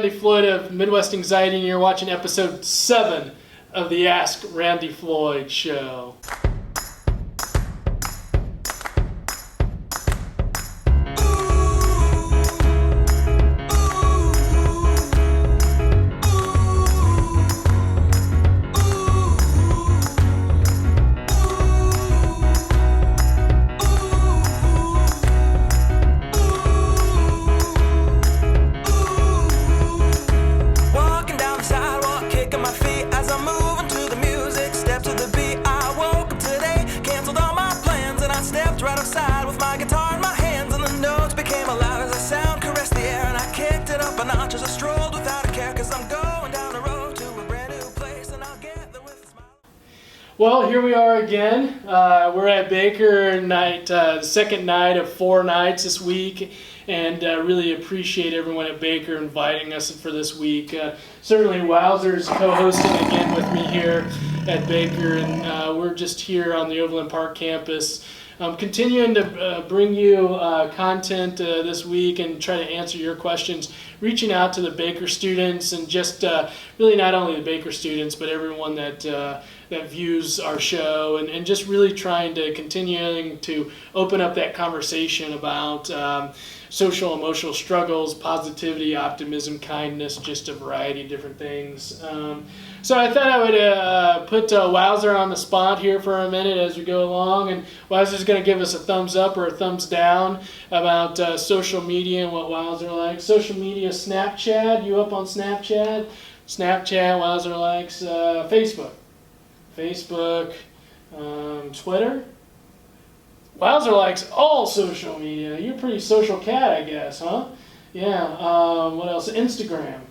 Randy Floyd of Midwest Anxiety, and you're watching episode 7 of the Ask Randy Floyd show. Well, here we are again. We're at Baker night, the second night of 4 nights this week, and really appreciate everyone at Baker inviting us for this week. Certainly Wowzer's co-hosting again with me here at Baker, and we're just here on the Overland Park campus. Continuing to bring you content this week and try to answer your questions, reaching out to the Baker students and just really not only the Baker students, but everyone that views our show, and just really trying to continuing to open up that conversation about social emotional struggles, positivity, optimism, kindness, just a variety of different things. So I thought I would put Wowzer on the spot here for a minute as we go along, and Wowzer's going to give us a thumbs up or a thumbs down about social media and what Wowzer likes. Social media, Snapchat, you up on Snapchat? Snapchat, Wowzer likes Facebook, Twitter. Wowzer likes all social media. You're a pretty social cat, I guess, huh? Yeah. What else? Instagram.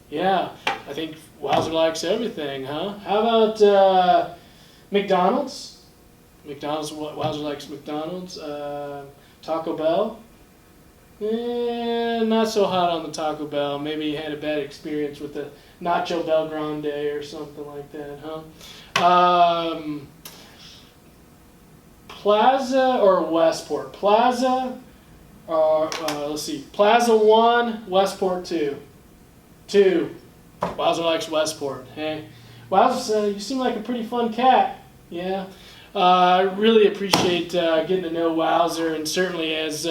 Yeah. I think Wowzer likes everything, huh? How about McDonald's? Wowzer likes McDonald's. Taco Bell. Not so hot on the Taco Bell. Maybe he had a bad experience with the Nacho Bel Grande or something like that, huh? Plaza or Westport? Plaza, or let's see, Plaza 1, Westport 2. 2. Wowzer likes Westport. Hey, Wowzer, you seem like a pretty fun cat. Yeah. I really appreciate getting to know Wowzer, and certainly as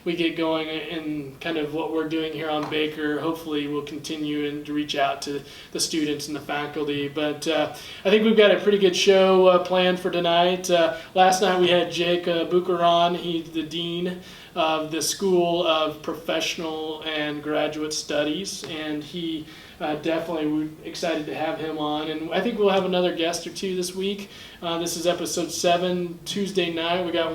we get going in kind of what we're doing here on Baker, hopefully we'll continue to reach out to the students and the faculty. But I think we've got a pretty good show planned for tonight. Last night we had Jake Bucharan. He's the dean of the School of Professional and Graduate Studies, and he definitely, we're excited to have him on, and I think we'll have another guest or two this week. This is episode 7, Tuesday night. We got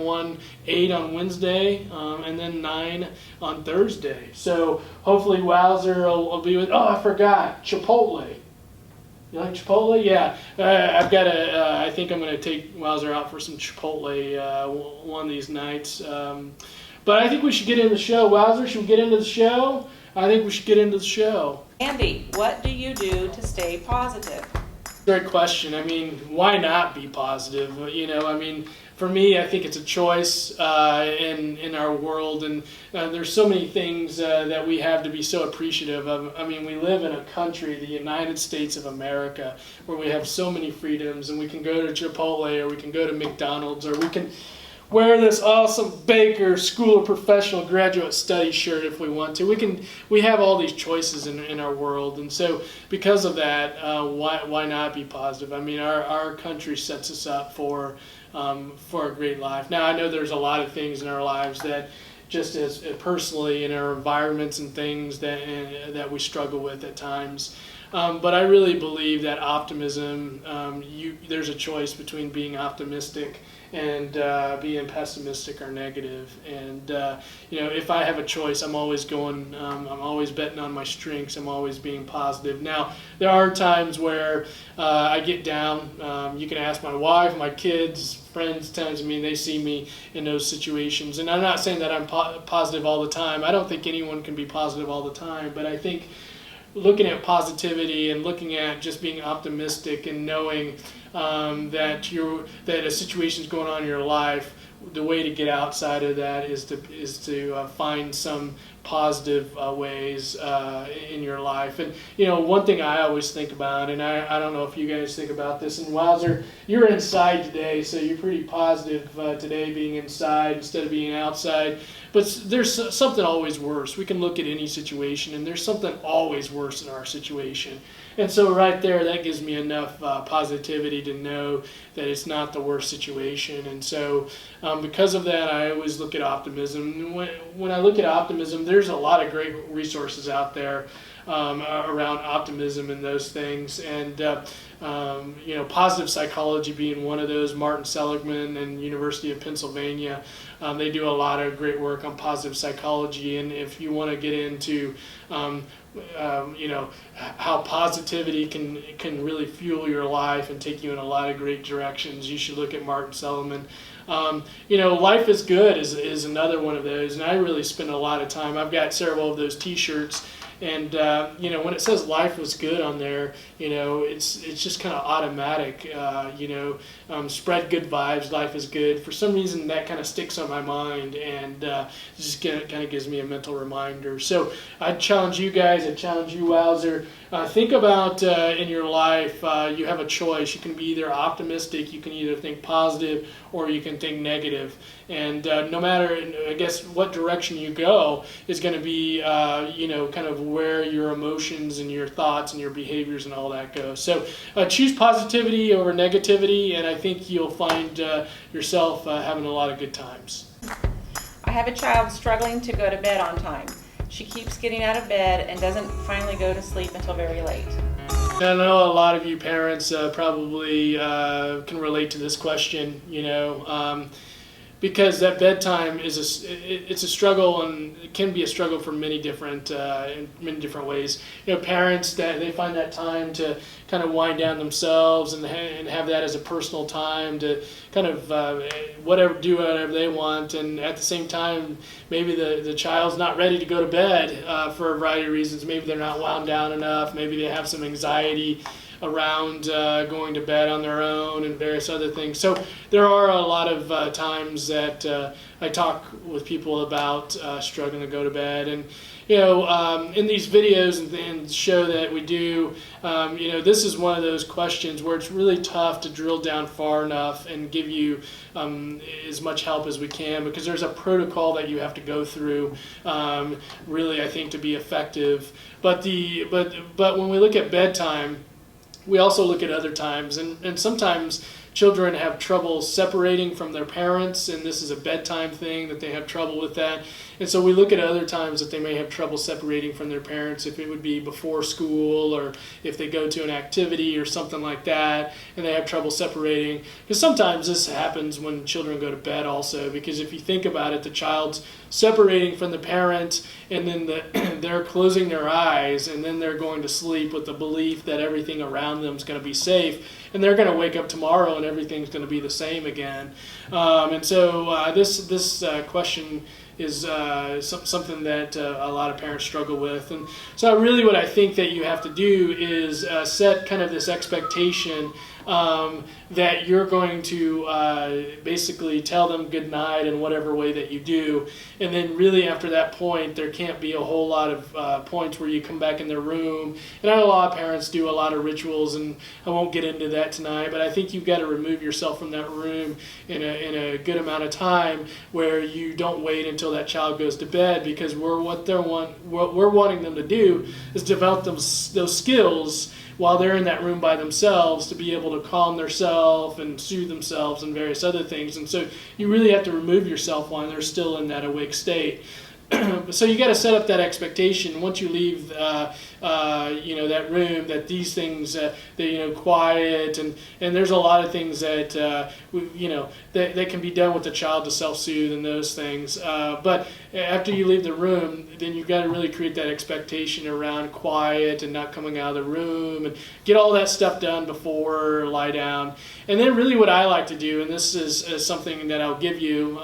8 on Wednesday, and then 9 on Thursday. So hopefully Wowzer will be with. Oh, I forgot, Chipotle. You like Chipotle? Yeah. I've got I think I'm going to take Wowzer out for some Chipotle one of these nights. But I think we should get into the show. Wowzer, should we get into the show? I think we should get into the show. Andy, what do you do to stay positive? Great question. I mean, why not be positive? You know, I mean, for me, I think it's a choice in our world, and there's so many things that we have to be so appreciative of. I mean, we live in a country, the United States of America, where we have so many freedoms, and we can go to Chipotle, or we can go to McDonald's, or we can wear this awesome Baker School of Professional Graduate Studies shirt if we want to. We have all these choices in our world, and so because of that, why not be positive? I mean, our country sets us up for a great life. Now, I know there's a lot of things in our lives that just as personally in our environments and things that we struggle with at times. But I really believe that optimism, there's a choice between being optimistic and being pessimistic or negative. And if I have a choice, I'm always I'm always betting on my strengths. I'm always being positive. Now, there are times where I get down. You can ask my wife, my kids, friends. Times, I mean, they see me in those situations. And I'm not saying that I'm positive all the time. I don't think anyone can be positive all the time. But I think looking at positivity and looking at just being optimistic and knowing that a situation is going on in your life, the way to get outside of that is to find some positive ways in your life. And one thing I always think about, and I don't know if you guys think about this, and Wowzer, you're inside today, so you're pretty positive today being inside instead of being outside. But there's something always worse. We can look at any situation, and there's something always worse in our situation. And so right there, that gives me enough positivity to know that it's not the worst situation. And so because of that, I always look at optimism. When I look at optimism, there's a lot of great resources out there around optimism and those things. And positive psychology being one of those. Martin Seligman and University of Pennsylvania, they do a lot of great work on positive psychology. And if you want to get into how positivity can really fuel your life and take you in a lot of great directions, you should look at Martin Seligman. Life is Good is another one of those, and I really spend a lot of time. I've got several of those T-shirts, and when it says life was good on there, it's just kind of automatic. Spread good vibes, life is good. For some reason, that kind of sticks on my mind, and just kind of gives me a mental reminder. So I challenge you guys, I challenge you, Wowzer. Think about in your life, you have a choice. You can be either optimistic, you can either think positive, or you can think negative. And no matter, I guess, what direction you go is going to be, kind of where your emotions and your thoughts and your behaviors and all that go. So choose positivity over negativity, and I think you'll find yourself having a lot of good times. I have a child struggling to go to bed on time. She keeps getting out of bed and doesn't finally go to sleep until very late. I know a lot of you parents probably can relate to this question, because that bedtime is it's a struggle, and it can be a struggle for many different in many different ways. Parents that they find that time to kind of wind down themselves and have that as a personal time to kind of do whatever they want, and at the same time maybe the child's not ready to go to bed for a variety of reasons. Maybe they're not wound down enough. Maybe they have some anxiety around going to bed on their own and various other things. So there are a lot of times that I talk with people about struggling to go to bed. And in these videos and show that we do, this is one of those questions where it's really tough to drill down far enough and give you as much help as we can, because there's a protocol that you have to go through, really, I think, to be effective. But when we look at bedtime, we also look at other times, and sometimes children have trouble separating from their parents, and this is a bedtime thing that they have trouble with that. And so we look at other times that they may have trouble separating from their parents, if it would be before school or if they go to an activity or something like that and they have trouble separating. Because sometimes this happens when children go to bed also, because if you think about it, the child's separating from the parent, and then they're closing their eyes, and then they're going to sleep with the belief that everything around them is going to be safe, and they're going to wake up tomorrow and everything's going to be the same again. And so this question is something that a lot of parents struggle with. And so really what I think that you have to do is set kind of this expectation that you're going to basically tell them good night in whatever way that you do. And then really after that point, there can't be a whole lot of points where you come back in their room. And I know a lot of parents do a lot of rituals, and I won't get into that tonight, but I think you've got to remove yourself from that room in a good amount of time, where you don't wait until that child goes to bed, because what we're wanting them to do is develop those skills while they're in that room by themselves, to be able to calm themselves and soothe themselves and various other things. And so you really have to remove yourself while they're still in that awake state. So you got to set up that expectation once you leave, that room, that these things, quiet, and there's a lot of things that that can be done with the child to self-soothe and those things. But after you leave the room, then you've got to really create that expectation around quiet and not coming out of the room, and get all that stuff done before lie down. And then really what I like to do, and this is something that I'll give you,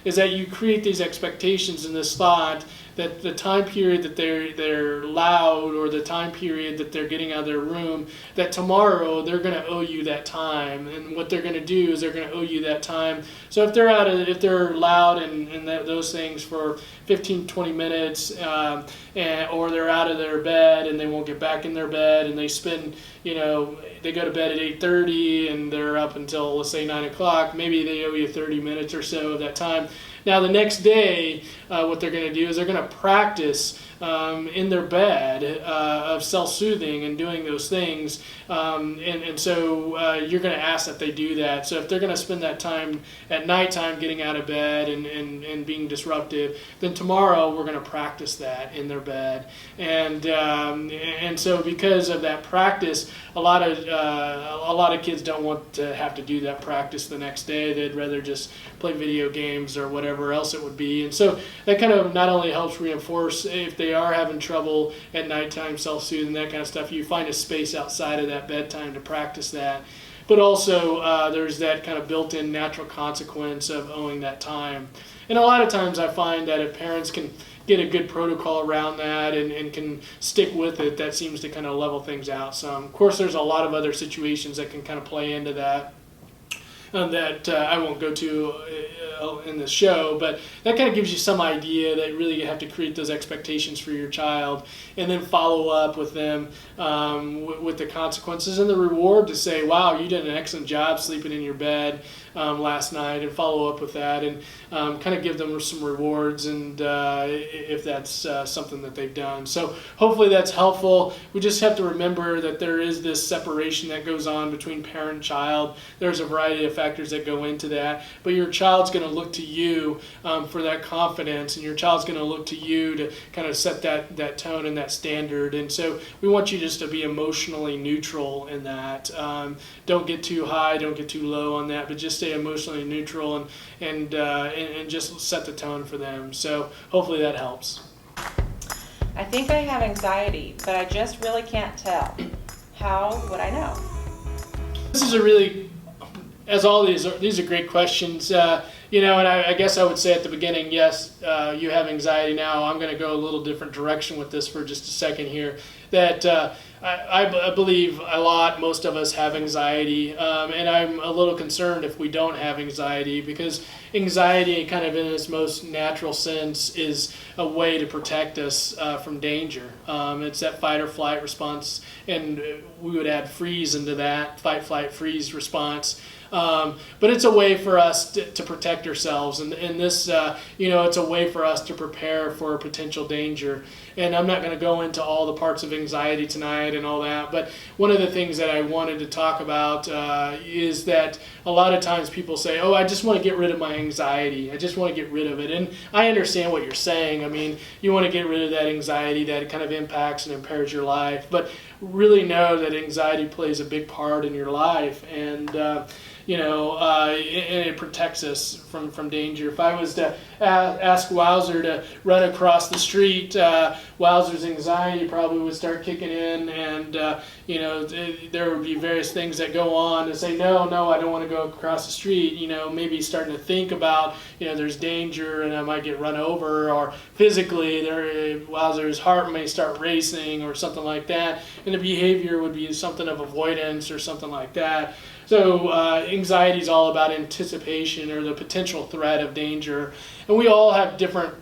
is that you create these expectations in this thought that the time period that they're loud, or the time period that they're getting out of their room, that tomorrow they're going to owe you that time. And what they're going to do is they're going to owe you that time. So if they're loud and those things for 15-20 minutes, or they're out of their bed and they won't get back in their bed, and they spend, they go to bed at 8:30 and they're up until, let's say, 9 o'clock, maybe they owe you 30 minutes or so of that time. Now the next day, what they're going to do is they're going to practice in their bed of self-soothing and doing those things, and so you're going to ask that they do that. So if they're going to spend that time at nighttime getting out of bed and being disruptive, then tomorrow we're going to practice that in their bed. And so because of that practice, a lot of kids don't want to have to do that practice the next day. They'd rather just play video games or whatever else it would be. And so that kind of not only helps reinforce, if they are having trouble at nighttime, self-soothing, that kind of stuff, you find a space outside of that bedtime to practice that. But also there's that kind of built-in natural consequence of owing that time. And a lot of times I find that if parents can get a good protocol around that and can stick with it, that seems to kind of level things out some. Of course, there's a lot of other situations that can kind of play into that. That I won't go to in the show, but that kind of gives you some idea that really you have to create those expectations for your child, and then follow up with them with the consequences and the reward to say, wow, you did an excellent job sleeping in your bed last night, and follow up with that, and kind of give them some rewards, and if that's something that they've done. So hopefully that's helpful. We just have to remember that there is this separation that goes on between parent and child. There's a variety of factors that go into that, but your child's going to look to you for that confidence, and your child's going to look to you to kind of set that tone and that standard. And so we want you just to be emotionally neutral in that. Don't get too high, don't get too low on that, but just stay emotionally neutral and just set the tone for them. So hopefully that helps. I think I have anxiety, but I just really can't tell. How would I know? This is a really, as all these are great questions. And I guess I would say at the beginning, yes, you have anxiety now. I'm going to go a little different direction with this for just a second here. That I believe most of us have anxiety, and I'm a little concerned if we don't have anxiety, because anxiety, kind of in its most natural sense, is a way to protect us from danger. It's that fight or flight response, and we would add freeze into that, fight, flight, freeze response. But it's a way for us to protect ourselves, and this, it's a way for us to prepare for a potential danger. And I'm not going to go into all the parts of anxiety tonight and all that, but one of the things that I wanted to talk about is that a lot of times people say, oh, I just want to get rid of my anxiety. I just want to get rid of it. And I understand what you're saying. I mean, you want to get rid of that anxiety that kind of impacts and impairs your life, but really know that anxiety plays a big part in your life, and and it protects us from danger. If I was to ask Wowzer to run across the street, Wowzer's anxiety probably would start kicking in, and there would be various things that go on to say, no, I don't want to go across the street. Maybe starting to think about, there's danger and I might get run over, or physically Wowzer's heart may start racing or something like that, and the behavior would be something of avoidance or something like that. So anxiety is all about anticipation or the potential threat of danger, and we all have different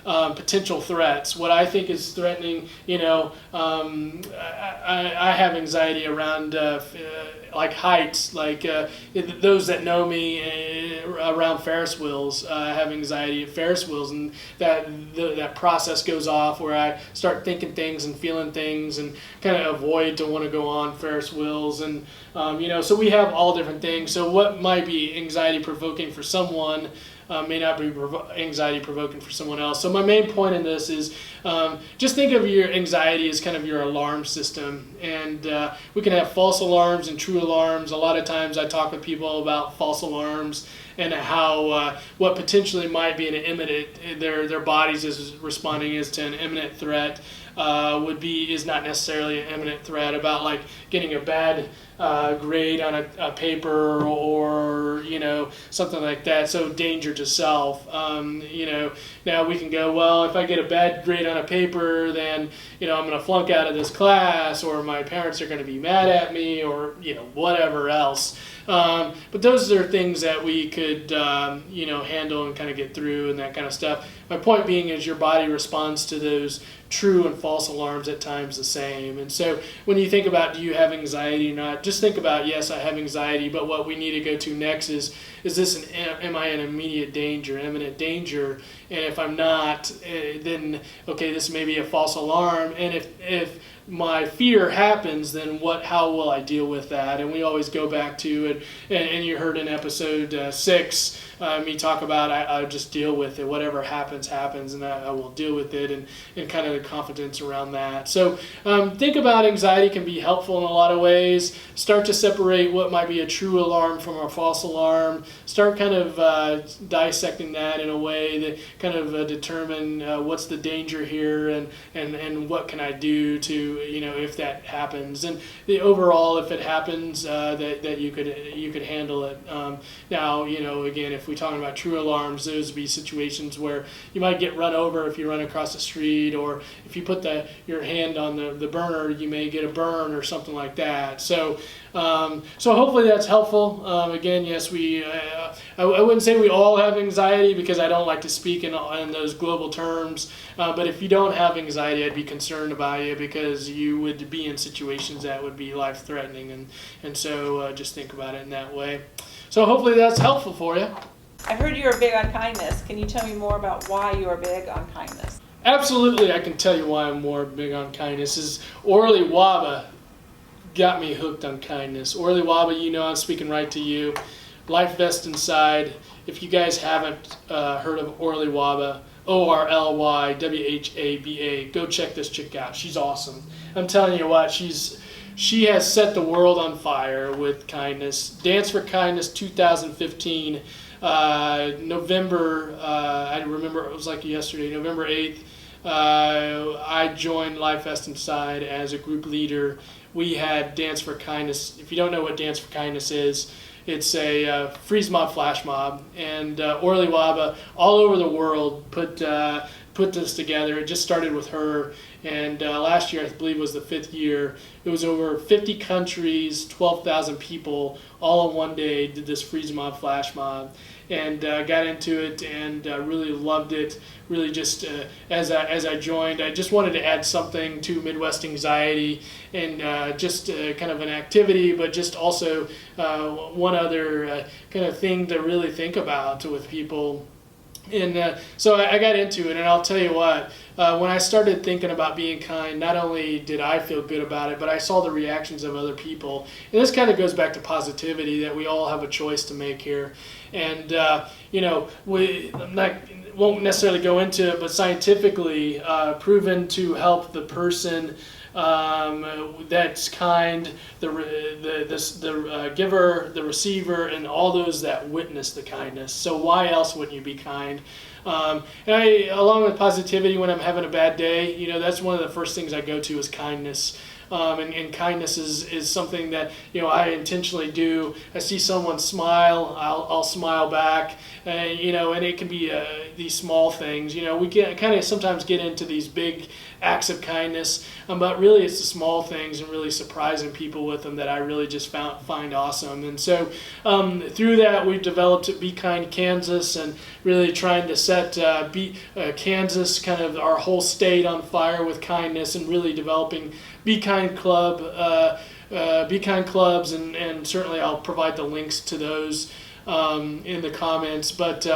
potential threats. What I think is threatening, I have anxiety around like heights, like those that know me around Ferris wheels. I have anxiety at Ferris wheels, and that process goes off where I start thinking things and feeling things and kind of avoid to want to go on Ferris wheels. And so we have all different things. So what might be anxiety provoking for someone may not be anxiety provoking for someone else. So my main point in this is just think of your anxiety as kind of your alarm system, and we can have false alarms and true alarms. A lot of times I talk with people about false alarms, and how what potentially might be an imminent, their bodies is responding as to an imminent threat is not necessarily an imminent threat, about like getting a bad grade on a paper, or something like that. So danger to self. Now we can go, well, if I get a bad grade on a paper, then I'm going to flunk out of this class, or my parents are going to be mad at me, or whatever else. But those are things that we could handle and kind of get through, and that kind of stuff. My point being is your body responds to those true and false alarms at times the same. And so when you think about, do you have anxiety or not, just think about, yes, I have anxiety, but what we need to go to next is am I in immediate danger, imminent danger? And if I'm not, then okay, this may be a false alarm. And if my fear happens, then how will I deal with that? And we always go back to, and you heard in episode 6, me talk about, I'll just deal with it. Whatever happens, and I will deal with it, and kind of the confidence around that. So think about anxiety can be helpful in a lot of ways. Start to separate what might be a true alarm from a false alarm. Start kind of dissecting that in a way that kind of determine what's the danger here, and what can I do to, if that happens. And the overall, if it happens, that you could handle it. Now, again, if we're talking about true alarms, those would be situations where you might get run over if you run across the street, or if you put your hand on the burner, you may get a burn or something like that. So hopefully that's helpful. Again, yes, I wouldn't say we all have anxiety, because I don't like to speak in those global terms. But if you don't have anxiety, I'd be concerned about you, because you would be in situations that would be life-threatening. And so just think about it in that way. So hopefully that's helpful for you. I've heard you're big on kindness. Can you tell me more about why you're big on kindness? Absolutely, I can tell you why I'm more big on kindness. Is Orly Waba got me hooked on kindness. Orly Waba, I'm speaking right to you. Life Vest Inside. If you guys haven't heard of Orly Waba, ORLYWHABA, go check this chick out. She's awesome. I'm telling you what, she has set the world on fire with kindness. Dance for Kindness 2015. November, I remember it was like yesterday, November 8th, I joined Life Vest Inside as a group leader. We had Dance for Kindness. If you don't know what Dance for Kindness is, it's a freeze mob, flash mob, and Orly Waba all over the world put this together. It just started with her, and last year, I believe, was the 5th year. It was over 50 countries, 12,000 people, all in one day did this freeze mob, flash mob, and got into it, and really loved it. Really just as I joined, I just wanted to add something to Midwest Anxiety, and just kind of an activity, but just also one other kind of thing to really think about with people. And so I got into it, and I'll tell you what, when I started thinking about being kind, not only did I feel good about it, but I saw the reactions of other people. And this kind of goes back to positivity, that we all have a choice to make here. And, won't necessarily go into it, but scientifically proven to help the person that's kind, the giver, the receiver, and all those that witness the kindness. So why else wouldn't you be kind? And along with positivity, when I'm having a bad day, that's one of the first things I go to is kindness. And kindness is something that I intentionally do. I see someone smile, I'll smile back, and it can be these small things. We kind of sometimes get into these big acts of kindness, but really it's the small things and really surprising people with them that I really just find awesome. And so through that, we've developed Be Kind Kansas, and really trying to set Kansas, kind of our whole state, on fire with kindness, and really developing Be Kind Club, Be Kind Clubs, and certainly I'll provide the links to those in the comments. But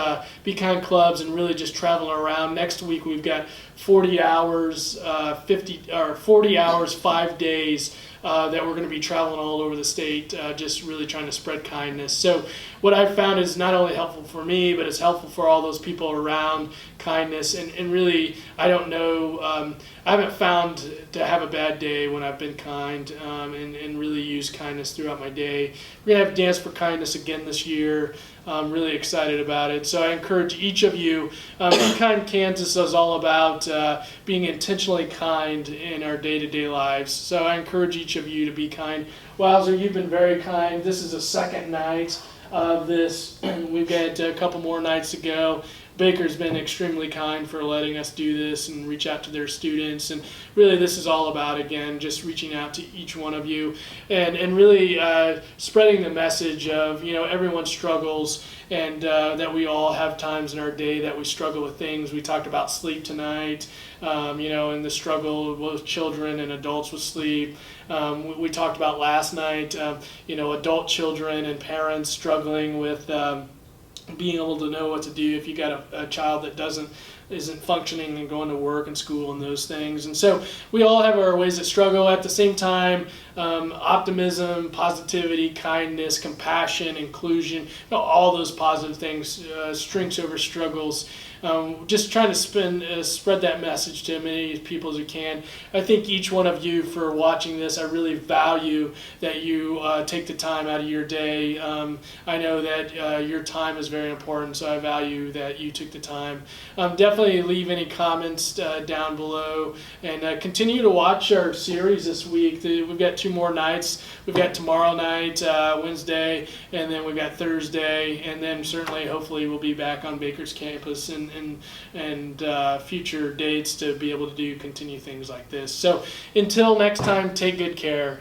Be Kind Clubs, and really just traveling around. Next week we've got 40 hours, 40 hours, 5 days that we're going to be traveling all over the state, just really trying to spread kindness. So what I've found is not only helpful for me, but it's helpful for all those people around kindness. And really, I don't know, I haven't found to have a bad day when I've been kind, and really use kindness throughout my day. We're going to have Dance for Kindness again this year. I'm really excited about it. So I encourage each of you. Be Kind Kansas is all about being intentionally kind in our day-to-day lives. So I encourage each of you to be kind. Wowzer, you've been very kind. This is the second night of this. We've got a couple more nights to go. Baker's been extremely kind for letting us do this and reach out to their students. And really this is all about, again, just reaching out to each one of you and really spreading the message of, everyone struggles, and that we all have times in our day that we struggle with things. We talked about sleep tonight, and the struggle with children and adults with sleep. We talked about last night, adult children and parents struggling with being able to know what to do if you got a child that isn't functioning and going to work and school and those things. And so we all have our ways that struggle. At the same time, optimism, positivity, kindness, compassion, inclusion, all those positive things, strengths over struggles. Just trying to spread that message to as many people as we can. I thank each one of you for watching this. I really value that you take the time out of your day. I know that your time is very important, so I value that you took the time. Definitely leave any comments down below, and continue to watch our series this week. We've got 2 more nights. We've got tomorrow night, Wednesday, and then we've got Thursday, and then certainly, hopefully, we'll be back on Baker's campus and future dates to be able to continue things like this. So until next time, take good care.